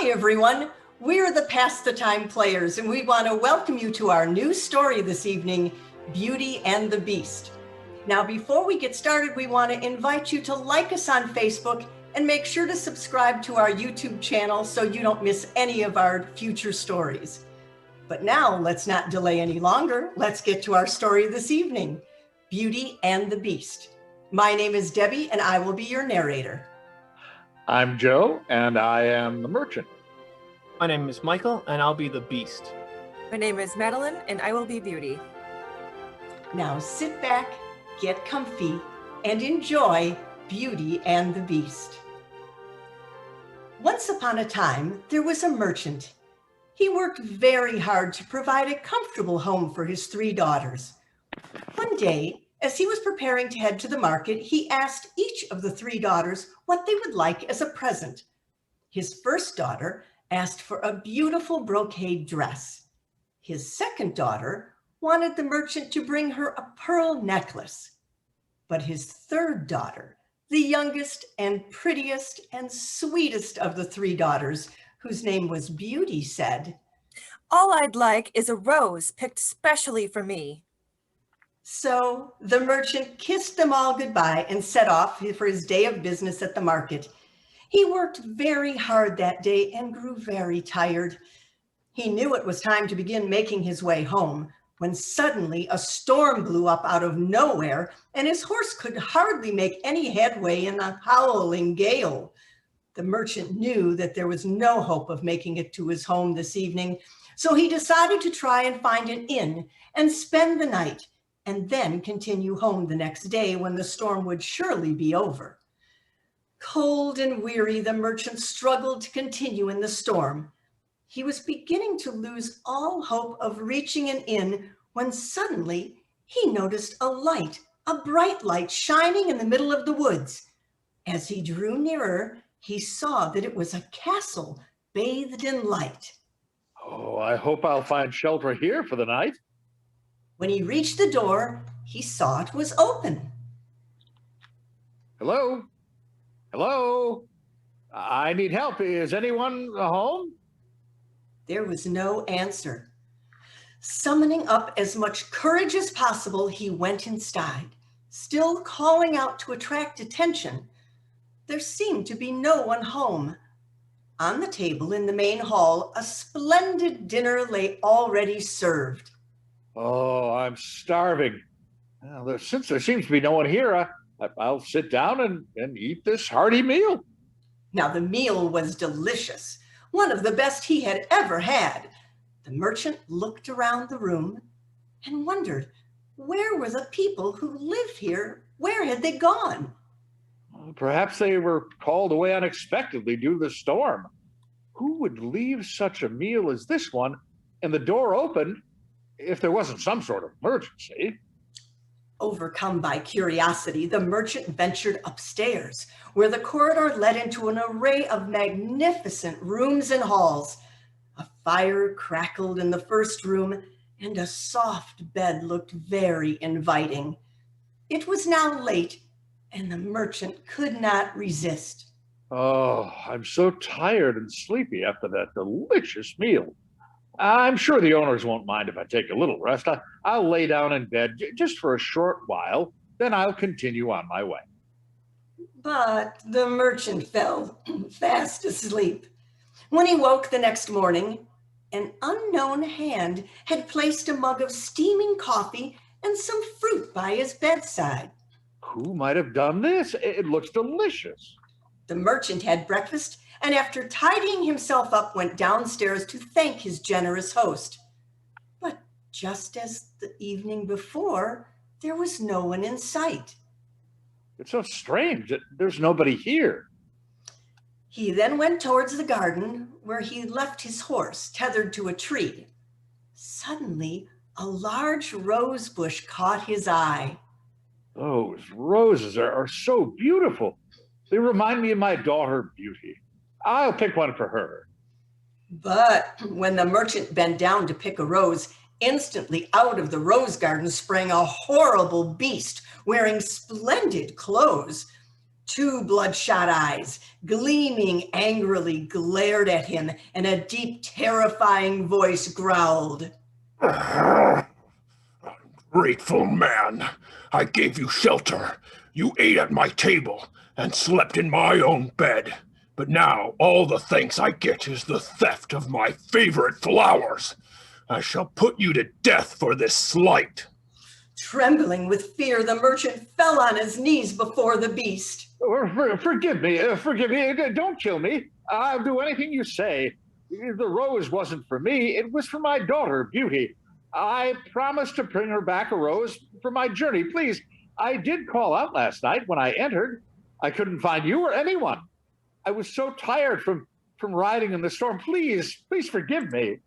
Hi everyone, we're the Pass the Time players and we want to welcome you to our new story this evening, Beauty and the Beast. Now before we get started, we want to invite you to like us on Facebook and make sure to subscribe to our YouTube channel so you don't miss any of our future stories. But now let's not delay any longer. Let's get to our story this evening, Beauty and the Beast. My name is Debbie and I will be your narrator. I'm Joe, and I am the merchant. My name is Michael, and I'll be the beast. My name is Madelaine, and I will be Beauty. Now sit back, get comfy, and enjoy Beauty and the Beast. Once upon a time, there was a merchant. He worked very hard to provide a comfortable home for his 3 daughters. One day, as he was preparing to head to the market, he asked each of the 3 daughters what they would like as a present. His first daughter asked for a beautiful brocade dress. His second daughter wanted the merchant to bring her a pearl necklace. But his third daughter, the youngest and prettiest and sweetest of the 3 daughters, whose name was Beauty, said, "All I'd like is a rose picked specially for me." So the merchant kissed them all goodbye and set off for his day of business at the market. He worked very hard that day and grew very tired. He knew it was time to begin making his way home when suddenly a storm blew up out of nowhere and his horse could hardly make any headway in the howling gale. The merchant knew that there was no hope of making it to his home this evening, so he decided to try and find an inn and spend the night, and then continue home the next day when the storm would surely be over. Cold and weary, the merchant struggled to continue in the storm. He was beginning to lose all hope of reaching an inn when suddenly he noticed a light, a bright light shining in the middle of the woods. As he drew nearer, he saw that it was a castle bathed in light. Oh, I hope I'll find shelter here for the night. When he reached the door, he saw it was open. Hello? Hello? I need help. Is anyone home? There was no answer. Summoning up as much courage as possible, he went inside, still calling out to attract attention. There seemed to be no one home. On the table in the main hall, a splendid dinner lay already served. Oh, I'm starving. Well, since there seems to be no one here, I'll sit down and eat this hearty meal. Now the meal was delicious, one of the best he had ever had. The merchant looked around the room and wondered, where were the people who lived here? Where had they gone? Perhaps they were called away unexpectedly due to the storm. Who would leave such a meal as this one and the door open if there wasn't some sort of emergency? Overcome by curiosity, the merchant ventured upstairs, where the corridor led into an array of magnificent rooms and halls. A fire crackled in the first room, and a soft bed looked very inviting. It was now late, and the merchant could not resist. Oh, I'm so tired and sleepy after that delicious meal. I'm sure the owners won't mind if I take a little rest. I'll lay down in bed just for a short while, then I'll continue on my way. But the merchant fell fast asleep. When he woke the next morning, an unknown hand had placed a mug of steaming coffee and some fruit by his bedside. Who might have done this? It looks delicious. The merchant had breakfast and after tidying himself up, went downstairs to thank his generous host. But just as the evening before, there was no one in sight. It's so strange that there's nobody here. He then went towards the garden where he left his horse tethered to a tree. Suddenly, a large rose bush caught his eye. Those roses are so beautiful. They remind me of my daughter, Beauty. I'll pick one for her. But when the merchant bent down to pick a rose, instantly out of the rose garden sprang a horrible beast wearing splendid clothes. Two bloodshot eyes, gleaming angrily, glared at him, and a deep, terrifying voice growled. Grateful man, I gave you shelter. You ate at my table and slept in my own bed. But now all the thanks I get is the theft of my favorite flowers. I shall put you to death for this slight. Trembling with fear, the merchant fell on his knees before the beast. Forgive me, don't kill me. I'll do anything you say. The rose wasn't for me, it was for my daughter, Beauty. I promised to bring her back a rose for my journey. Please, I did call out last night when I entered. I couldn't find you or anyone. I was so tired from riding in the storm. Please forgive me.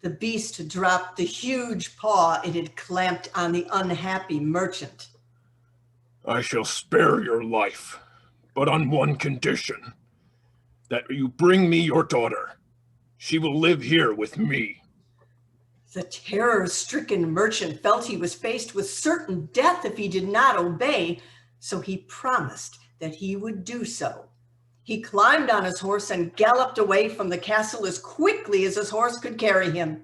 The beast dropped the huge paw it had clamped on the unhappy merchant. I shall spare your life, but on one condition, that you bring me your daughter. She will live here with me. The terror-stricken merchant felt he was faced with certain death if he did not obey, so he promised that he would do so. He climbed on his horse and galloped away from the castle as quickly as his horse could carry him.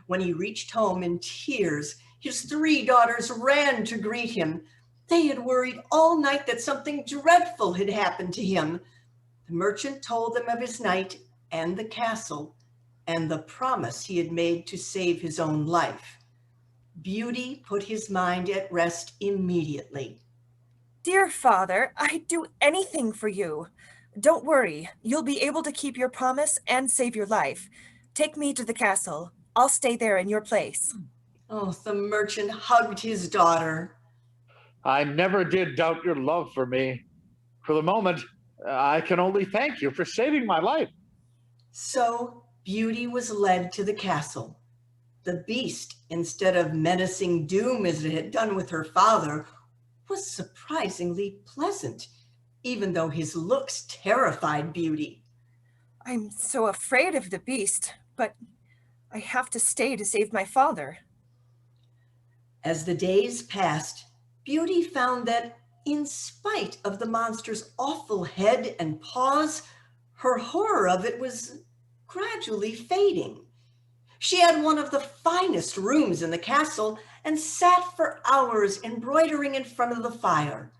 When he reached home in tears, his three daughters ran to greet him. They had worried all night that something dreadful had happened to him. The merchant told them of his night and the castle and the promise he had made to save his own life. Beauty put his mind at rest immediately. Dear father, I'd do anything for you. Don't worry, you'll be able to keep your promise and save your life. Take me to the castle. I'll stay there in your place. Oh, the merchant hugged his daughter. I never did doubt your love for me. For the moment, I can only thank you for saving my life. So Beauty was led to the castle. The beast, instead of menacing doom as it had done with her father, was surprisingly pleasant, even though his looks terrified Beauty. I'm so afraid of the beast, but I have to stay to save my father. As the days passed, Beauty found that in spite of the monster's awful head and paws, her horror of it was gradually fading. She had one of the finest rooms in the castle and sat for hours embroidering in front of the fire.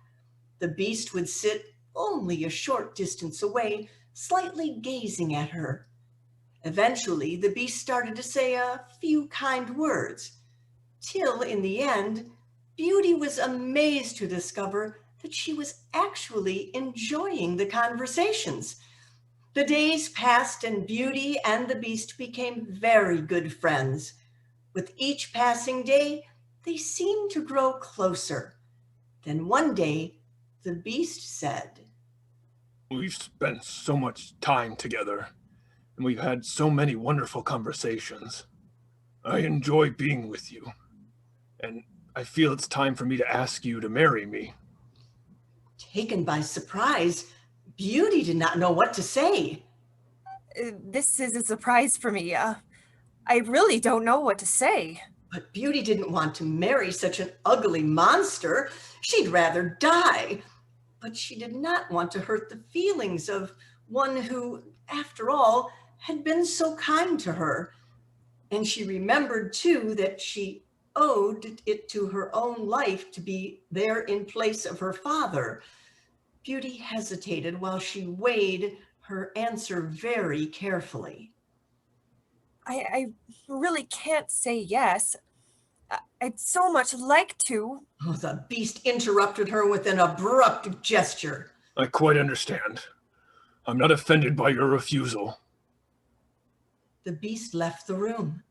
The beast would sit only a short distance away, slightly gazing at her. Eventually, the beast started to say a few kind words, till in the end, Beauty was amazed to discover that she was actually enjoying the conversations. The days passed and Beauty and the beast became very good friends. With each passing day, they seemed to grow closer. Then one day, the beast said, We've spent so much time together, and we've had so many wonderful conversations. I enjoy being with you, and I feel it's time for me to ask you to marry me. Taken by surprise, Beauty did not know what to say. This is a surprise for me. I really don't know what to say. But Beauty didn't want to marry such an ugly monster. She'd rather die. But she did not want to hurt the feelings of one who, after all, had been so kind to her. And she remembered, too, that she owed it to her own life to be there in place of her father. Beauty hesitated while she weighed her answer very carefully. I really can't say yes. I'd so much like to. Oh, the beast interrupted her with an abrupt gesture. I quite understand. I'm not offended by your refusal. The beast left the room.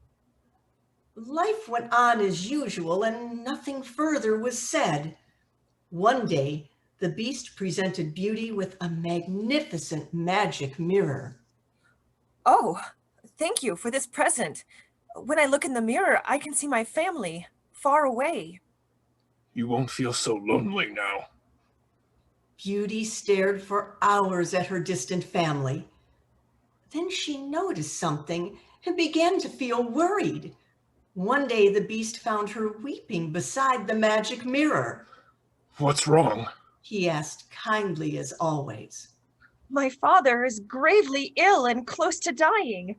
Life went on as usual and nothing further was said. One day, the beast presented Beauty with a magnificent magic mirror. Oh, thank you for this present. When I look in the mirror, I can see my family far away. You won't feel so lonely now. Beauty stared for hours at her distant family. Then she noticed something and began to feel worried. One day, the beast found her weeping beside the magic mirror. What's wrong? He asked kindly as always. My father is gravely ill and close to dying.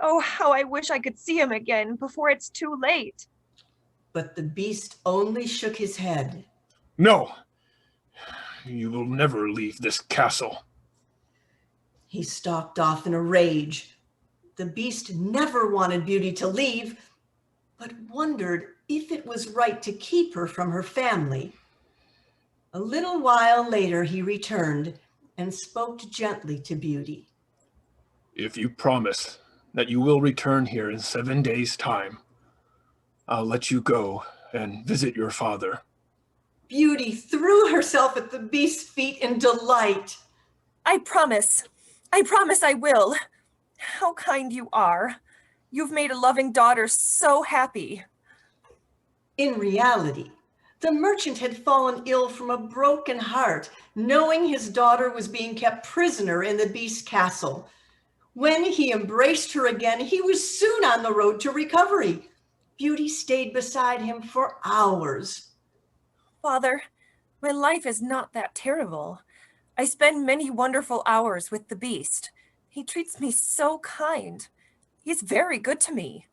Oh, how I wish I could see him again before it's too late. But the beast only shook his head. No, you will never leave this castle. He stalked off in a rage. The beast never wanted Beauty to leave, but wondered if it was right to keep her from her family. A little while later, he returned and spoke gently to Beauty. If you promise that you will return here in 7 days' time, I'll let you go and visit your father. Beauty threw herself at the beast's feet in delight. I promise I will. How kind you are. You've made a loving daughter so happy. In reality, the merchant had fallen ill from a broken heart, knowing his daughter was being kept prisoner in the beast's castle. When he embraced her again, he was soon on the road to recovery. Beauty stayed beside him for hours. Father, my life is not that terrible. I spend many wonderful hours with the beast. He treats me so kind. He's very good to me.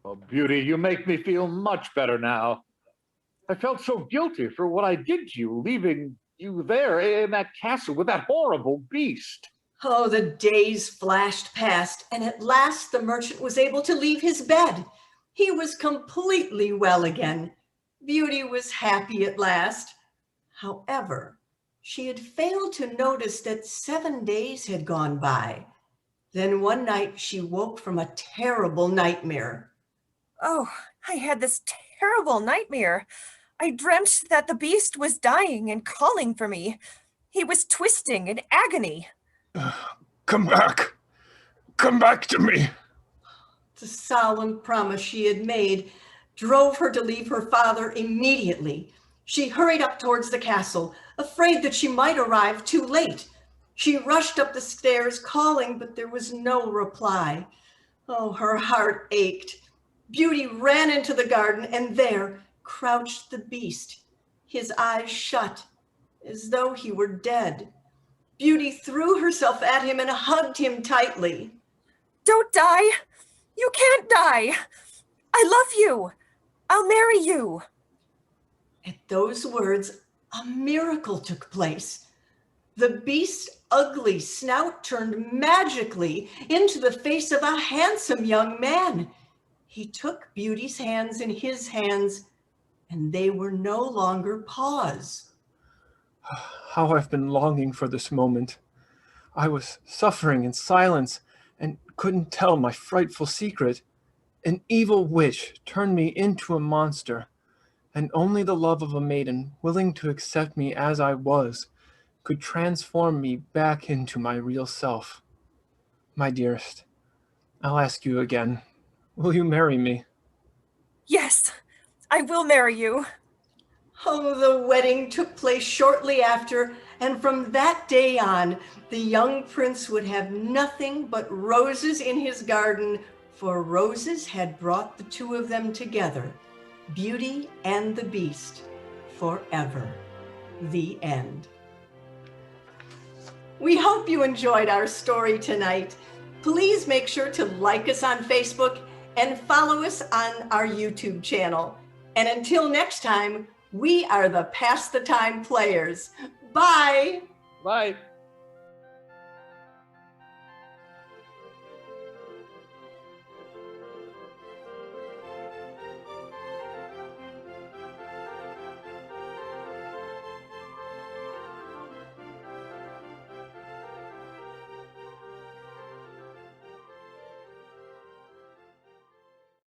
Oh, Beauty, you make me feel much better now. I felt so guilty for what I did to you, leaving you there in that castle with that horrible beast. Oh, the days flashed past, and at last the merchant was able to leave his bed. He was completely well again. Beauty was happy at last. However, she had failed to notice that 7 days had gone by. Then one night she woke from a terrible nightmare. Oh, I had this terrible nightmare. I dreamt that the beast was dying and calling for me. He was twisting in agony. Come back. Come back to me. The solemn promise she had made drove her to leave her father immediately. She hurried up towards the castle, afraid that she might arrive too late. She rushed up the stairs, calling, but there was no reply. Oh, her heart ached. Beauty ran into the garden, and there crouched the beast, his eyes shut, as though he were dead. Beauty threw herself at him and hugged him tightly. Don't die! You can't die! I love you! I'll marry you! At those words, a miracle took place. The beast's ugly snout turned magically into the face of a handsome young man. He took Beauty's hands in his hands, and they were no longer paws. How I've been longing for this moment. I was suffering in silence and couldn't tell my frightful secret. An evil witch turned me into a monster, and only the love of a maiden willing to accept me as I was could transform me back into my real self. My dearest, I'll ask you again, will you marry me? Yes, I will marry you. Oh, the wedding took place shortly after, and from that day on, the young prince would have nothing but roses in his garden, for roses had brought the two of them together, Beauty and the Beast, forever. The end. We hope you enjoyed our story tonight. Please make sure to like us on Facebook and follow us on our YouTube channel. And until next time, we are the Pass the Time players. Bye. Bye.